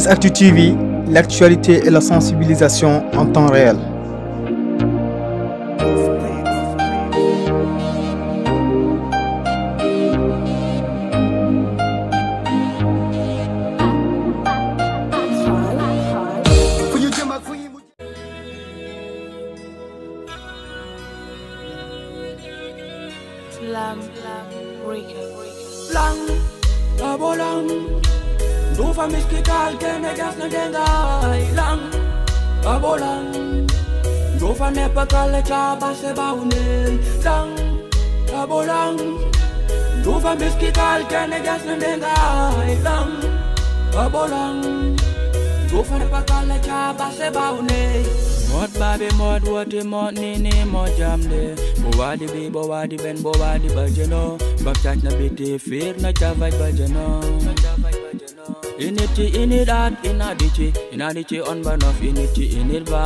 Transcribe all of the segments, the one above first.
SISACTU TV, l'actualité et la sensibilisation en temps réel. Du famis ki kal kene gas na denga ilang abolang du fa nepa kale cha base baune lang abolang du famis ki kal kene gas na denga ilang abolang du fa nepa kale cha base baune mod babe mod wote mod nini mod jamde bo wadi bi bo wadi ben bo wadi bajeno bak chat na biti fir na chavai bajeno Initi inidat inadici on banof initi inilba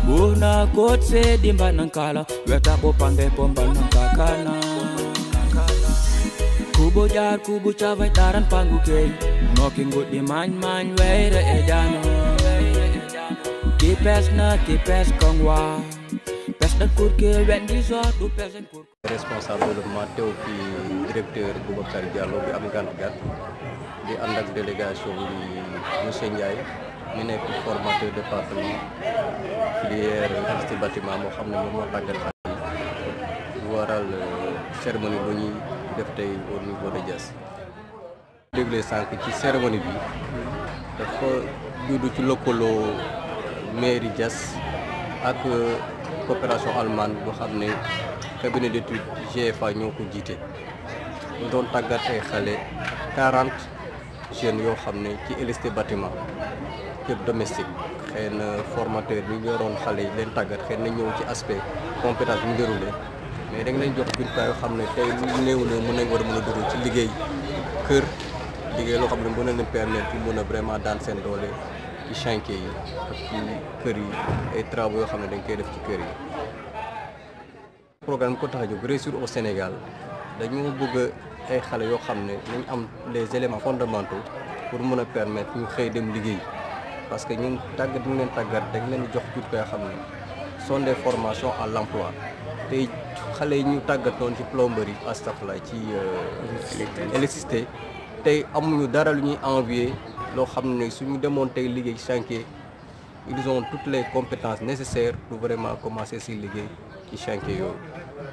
Buna kot se dimba nangkala weta bo pangai pomba nangkakana Kubu jar kubu cawai taran pangguke Knocking good di man weire edano Kipes kongwa Pes dan kurke wendi so du pes en kur Responsable de Mateo qui directeur Boubacar Diallo bi am gan gat di ànd ak délégation bi monsieur Ndiaye mi nekk formateur département filière industrie bâtiment moo xam ne moom moo tàggat xale yi waral cérémonie bu ñuy def tey au niveau de Diass. dégle sànq ci cérémonie bi dafa juddu ci lëkkaloo mairie Diass ak coopération allemande boo xam ne cabinet d'études GFA ñoo ko jiite ñu doon tàggat ay xale 40 jeunes yoo xam ne ci électricité bâtiment kër domestique xëy na formateur bi ñoroon xale yi leen tàggat xëy na ñëw ci aspect compétence bi ñu déroulé mais da nga leen jox jumtukaay yoo xam ne tey lu néew na mën nañ war a mën a dugg ci liggéey kër liggéey loo xam ne mën na leen permettre mën a vraiment daan seen doole ci chantier yi ak ci kër yi ay travaux yoo xam ne dañ koy def ci kër yi. programme ko tax a jóg réussir au Sénégal dañoo bëgg ay xale yoo xam ne nañ am les éléments fondamentaux pour mën a permettre ñu xëy dem liggéey parce que ñun tàggat ñu leen tàggat dañ leen jox jumtukaay yoo xam ne sont des formations à l'emploi tey xale yi ñu tàggatoon ci plomberie astafurlah ci électricité tey amuñu dara lu ñuy envier loo xam ne suñu demoon tey liggéey chantier ils ont toutes les compétences nécessaires pour vraiment commencer si liggéey ci chantier yooyu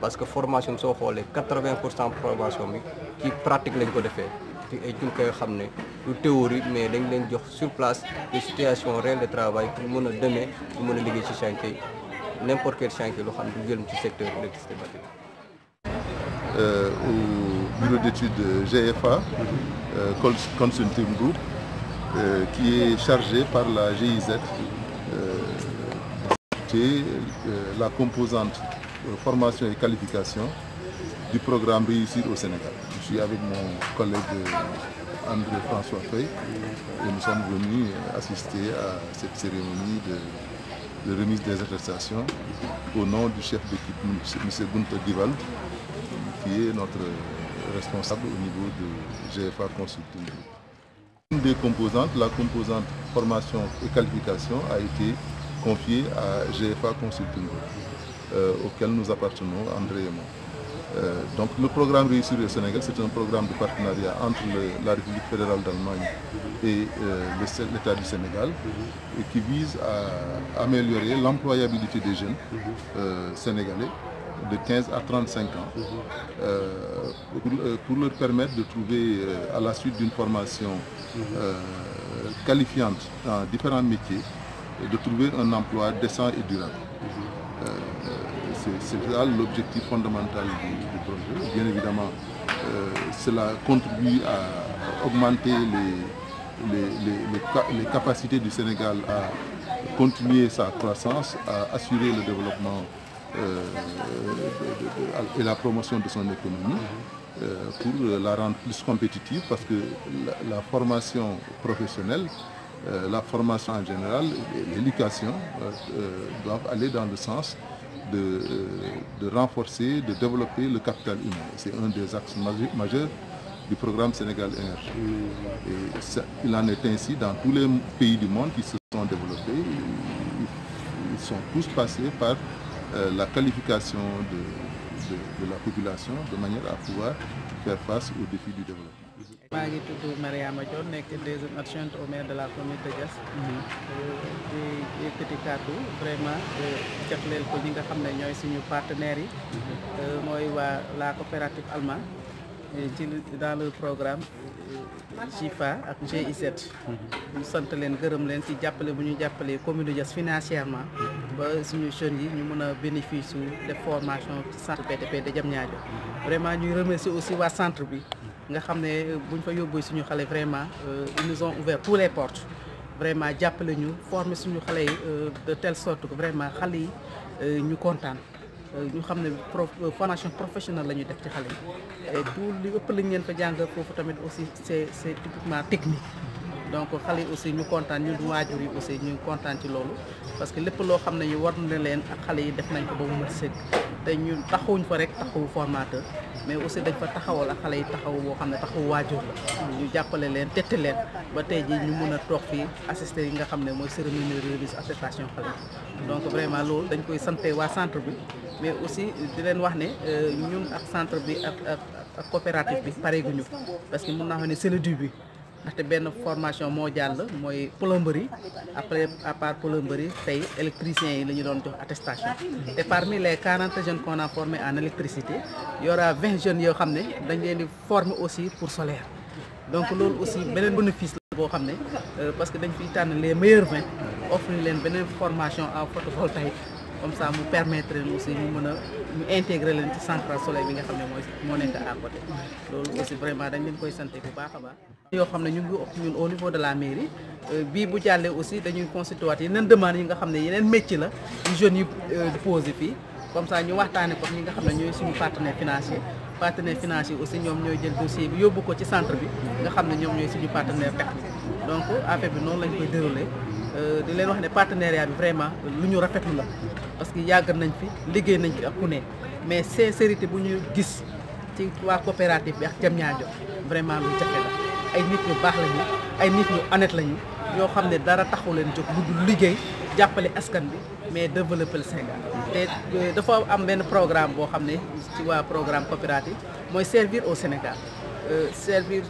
parce que formation soo xoolee 80% formation bi ci pratique lañ ko defee ci ay jumtukaay yoo xam ne du théorie mais dañ leen jox sur place des situations réelles de travail pour mën a demee pour mën a liggéey ci chantier n'importe quel chantier loo xam ne du jël ci secteur électricité bâtiment. Au bureau d'études GFA Consulting Group qui est chargé par la GIZ la composante formation et qualification du programme Réussir au Sénégal. Je suis avec mon collègue André François Fay et nous sommes venus assister à cette cérémonie de remise des attestations au nom du chef d'équipe, M. Gunther Dival, qui est notre responsable au niveau de GFA Consulting Group. Une des composantes, la composante formation et qualification, a été confiée à GFA Consulting Group, auquel nous appartenons, André et moi. Donc le programme Réussir au Sénégal, c'est un programme de partenariat entre la République fédérale d'Allemagne et l'État du Sénégal et qui vise à améliorer l'employabilité des jeunes sénégalais de 15 à 35 ans pour leur permettre de trouver à la suite d'une formation qualifiante dans différents métiers, de trouver un emploi décent et durable. C'est là l'objectif fondamental du projet. Bien évidemment, cela contribue à augmenter les capacités du Sénégal à continuer sa croissance, à assurer le développement et la promotion de son économie, pour la rendre plus compétitive, parce que la formation professionnelle, la formation en général, l'éducation doivent aller dans le sens de renforcer, de développer le capital humain. C'est un des axes majeurs du programme Sénégal Énergie. Et ça, il en est ainsi dans tous les pays du monde qui se sont développés. Ils sont tous passés par la qualification de la population de manière à pouvoir faire face aux défis du développement. maa ngi tudd Mariama Dione nekk deuxième adjointe au maire de la commune de Diass. di yëkkati kàddu vraiment jagleel ko ñi nga xam ne ñooy suñu partenaires yi. mooy waa la coopérative Alma ci dans le programme JIFA ak GIZ. ñu sant leen gërëm leen ci jàppale bu ñu jàppalee commune de Diass financièrement ba suñu jeunes yi ñu mën a bénéfice de formation ci centre BDP de Diamniadio. vraiment ñuy remercier aussi waa centre bi. nga xam ne buñ fa yóbbu suñu xale vraiment ils nous ont ouvert tous les portes vraiment jàppale ñu former suñu xale yi de telle sorte que vraiment xale yi ñu kontaan ñu xam ne formation professionnelle la ñuy def ci xale yi et tout li ëpp lañ leen fa jàng foofu tamit aussi c'est typiquement technique donc xale yi aussi ñu kontaan ñun waajur yi aussi ñu kontaan ci loolu parce que lépp loo xam ne ñu war na leen ak xale yi def nañ ko ba mu mat sëkk te ñun taxawuñ fa rek taxawu formateur mais aussi dañ fa taxawal ak xale yi taxaw boo xam ne taxawu waajur la ñu jàppale leen tette leen ba tey ji ñu mun a toog fii assister yi nga xam ne mooy cérémonie de remise attestation xale yi donc vraiment loolu dañ koy sante waa centre bi mais aussi di leen wax ne ñun ak centre bi ak coopérative bi pareeguñu parce que mun naa xam ne c'est le début ndaxte benn formation moo jàll mooy plomberie après à part plomberie tey électriciens yi la ñu doon jox attestation te parmi les 40 jeunes qu'on a formés en électricité y aura 20 jeunes yoo xam ne dañ leen di former aussi pour solaire donc loolu aussi beneen bénéfice la boo xam ne parce que dañ fiy tànn les meilleurs 20 offrir leen beneen formation en photovoltaïque comme ça mu permettre leen aussi ñu mën a ñu intégrer leen ci centrale solaire bi nga xam ne moo nekk à côté loolu aussi vraiment dañ leen koy sant bu baax a baax. yoo xam ne ñu ngi ñun au niveau de la mairie bii bu jàllee aussi dañuy constituer yeneen demandes yi nga xam ne yeneen métier la yu jeunes yi posé fii comme ça ñu waxtaane ko ñi nga xam ne ñooy suñu partenaire financier aussi ñoom ñooy jël dossier bi yóbbu ko ci centre bi nga xam ne ñoom ñooy suñu partenaire technique donc affaire bi noonu lañ koy déroulé di leen wax ne partenariat bi vraiment lu ñu rafetlu la parce que yàgg nañ fi liggéey nañ fi ak ku ne mais sincérité bu ñu gis ci waa coopérative bi ak Diamniadio vraiment lu jafe la ay nit ñu baax lañu ay nit ñu honnête lañu yoo xam ne dara taxu leen jóg lu dul liggéey jàppale askan bi mais développer le Sénégal te dafa am benn programme boo xam ne ci waa programme coopérative mooy servir au Sénégal servir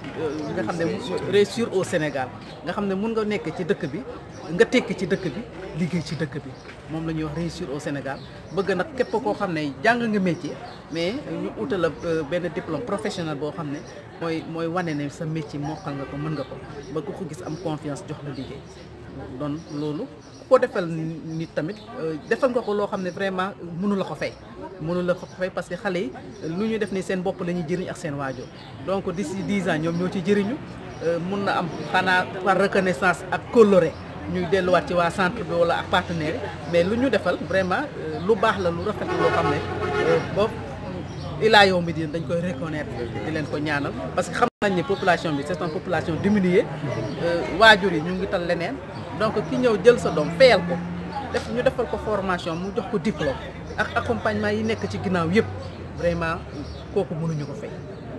nga xam ne réussir au Sénégal nga xam ne mun nga nekk ci dëkk bi nga tekki ci dëkk bi liggéey ci dëkk bi moom la ñuy wax réussir au Sénégal bëgg nag képp koo xam ne jàng nga métier mais ñu utal la benn diplôme professionnel boo xam ne mooy wane ne sa métier mokkal nga ko mën nga ko ba ku ko gis am confiance jox la liggéey donc loolu ku ko defal nit tamit defal nga ko loo xam ne vraiment mënu la ko fay parce que xale yi lu ñu def ni seen bopp la ñuy jëriñ ak seen waajur donc d'ici 10 ans ñoom ñoo ci jëriñu mun na am xanaa par reconnaissance ak coloré ñuy delluwaat ci waa centre bi wala ak partenaire mais lu ñu defal vraiment lu baax la lu rafet loo xam ne boobu ilaa yow mi dañ koy reconnaître di leen ko ñaanal parce que xam nañ ne population bi c'est une population diminuée waajur yi ñu ngi tal leneen donc ki ñëw jël sa doom fayal ko ñu defal ko formation mu jox ko diplôme ak accompagnement yi nekk ci ginnaaw yëpp vraiment kooku mënuñu ko fay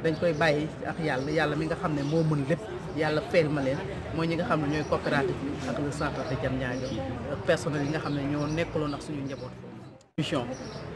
dañ koy bàyyi ak yàlla mi nga xam ne moo mën lépp yàlla fayal ma leen mooy ñi nga xam ne ñooy coopérative bi ak le centre de Diamniadio personnel yi nga xam ne ñoo nekkaloon ak suñu njaboot mission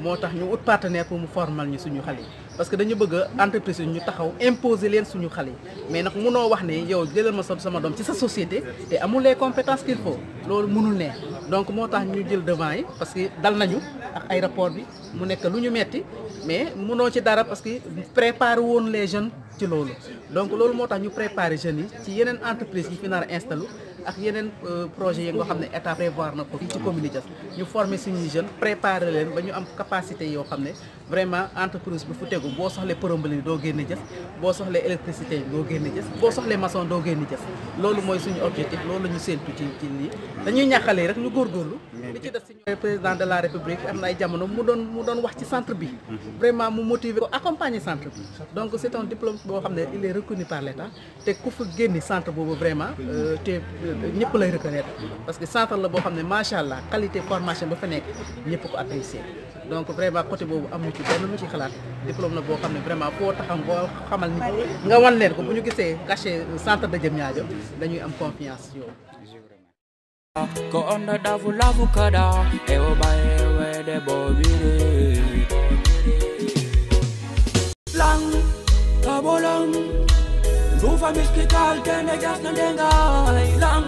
moo tax ñu ut partenaire pour mu formal ñu suñu xale yi parce que dañu bëgg entreprise yi ñu taxaw imposer leen suñu xale yi mais nag munoo wax ne yow jëlal ma sama doom ci sa société te amul les compétences qu'il faut loolu mënul ne donc moo tax ñu jël devant yi parce que dal nañu ak aéroport bi mu nekk lu ñu metti mais munoo ci dara parce que préparer woon les jeunes ci loolu donc loolu moo tax ñu préparer jeunes yi ci yeneen entreprise yi fi nar a installé ak yeneen projet yi nga xam ne état prévoir na ko fii ci commune Diass ñu former suñuy jeunes préparer leen ba ñu am capacité yoo xam ne vraiment entreprise bu fu tegu boo soxlee plomberie doo génne Diass boo soxlee électricité doo génne Diass boo soxlee maçon doo génne Diass loolu mooy suñu objectif loolu la ñu séentu ci lii dañuy ñàkkalee rek ñu góorgóorlu li ci des si président de la république am na ay jamono mu doon wax ci centre bi vraiment mu motiver ko accompagner centre bi donc c'est un diplôme boo xam ne il est reconnu par l'état te ku fa génni centre boobu vraiment te ñëpp lay reconnaître parce que centre la boo xam ne macha allah qualité formation ba fa nekk ñëpp ko apprécier donc vraiment côté boobu am ñu ci benn lu ci xalaat diplôme na boo xam ne vraiment foo taxam boo xamal ni nga wan leen ko bu ñu gisee cachet centre de Diamniadio dañuy am confiance yow. Ko onda dafu lafu kada e o bae de bobire lang abolang do fa miskikal kene gas na denga lang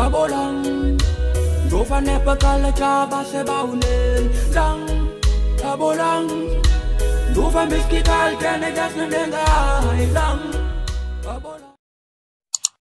abolang do fa nepa kala chaba se baunen lang abolang do fa miskikal kene gas na denga lang